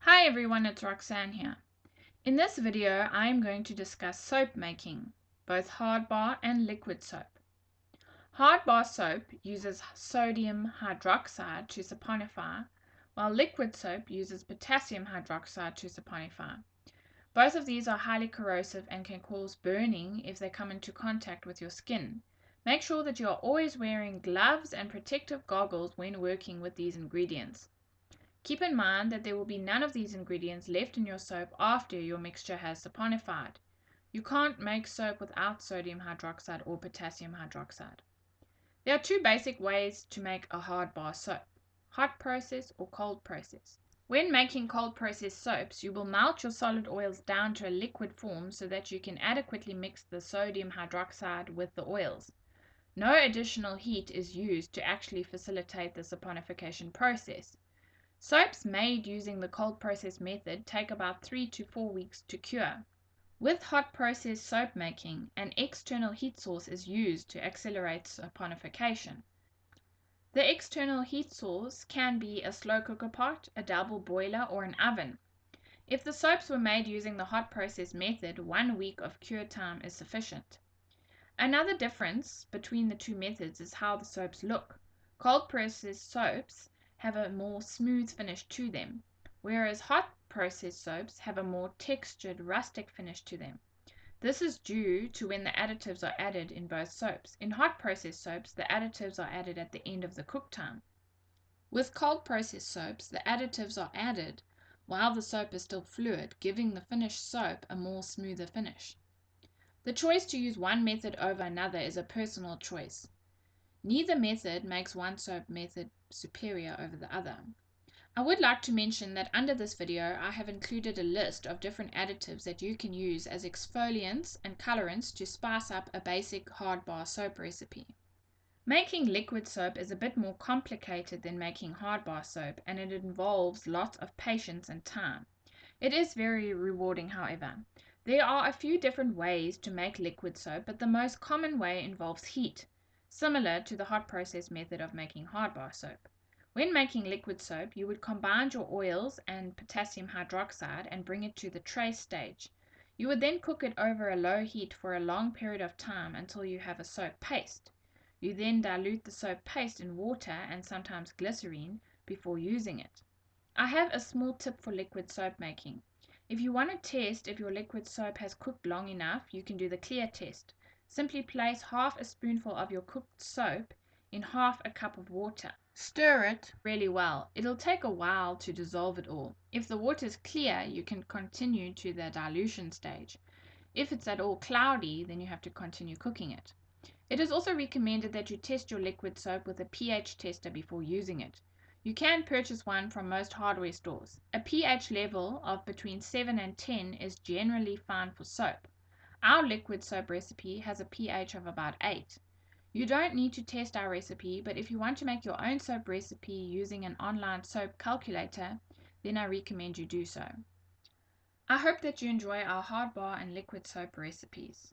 Hi everyone, it's Roxanne here. In this video, I am going to discuss soap making, both hard bar and liquid soap. Hard bar soap uses sodium hydroxide to saponify, while liquid soap uses potassium hydroxide to saponify. Both of these are highly corrosive and can cause burning if they come into contact with your skin. Make sure that you are always wearing gloves and protective goggles when working with these ingredients. Keep in mind that there will be none of these ingredients left in your soap after your mixture has saponified. You can't make soap without sodium hydroxide or potassium hydroxide. There are two basic ways to make a hard bar soap: hot process or cold process. When making cold process soaps, you will melt your solid oils down to a liquid form so that you can adequately mix the sodium hydroxide with the oils. No additional heat is used to actually facilitate the saponification process. Soaps made using the cold process method take about 3 to 4 weeks to cure. With hot process soap making, an external heat source is used to accelerate saponification. The external heat source can be a slow cooker pot, a double boiler, or an oven. If the soaps were made using the hot process method, 1 week of cure time is sufficient. Another difference between the two methods is how the soaps look. Cold process soaps have a more smooth finish to them, whereas hot process soaps have a more textured, rustic finish to them. This is due to when the additives are added in both soaps. In hot process soaps, the additives are added at the end of the cook time. With cold process soaps, the additives are added while the soap is still fluid, giving the finished soap a more smoother finish. The choice to use one method over another is a personal choice. Neither method makes one soap method superior over the other. I would like to mention that under this video I have included a list of different additives that you can use as exfoliants and colorants to spice up a basic hard bar soap recipe. Making liquid soap is a bit more complicated than making hard bar soap, and it involves lots of patience and time. It is very rewarding, however. There are a few different ways to make liquid soap, but the most common way involves heat, similar to the hot process method of making hard bar soap. When making liquid soap, you would combine your oils and potassium hydroxide and bring it to the trace stage. You would then cook it over a low heat for a long period of time until you have a soap paste. You then dilute the soap paste in water and sometimes glycerine before using it. I have a small tip for liquid soap making. If you want to test if your liquid soap has cooked long enough, you can do the clear test. Simply place half a spoonful of your cooked soap in half a cup of water. Stir it really well. It'll take a while to dissolve it all. If the water is clear, you can continue to the dilution stage. If it's at all cloudy, then you have to continue cooking it. It is also recommended that you test your liquid soap with a pH tester before using it. You can purchase one from most hardware stores. A pH level of between 7 and 10 is generally fine for soap. Our liquid soap recipe has a pH of about 8. You don't need to test our recipe, but if you want to make your own soap recipe using an online soap calculator, then I recommend you do so. I hope that you enjoy our hard bar and liquid soap recipes.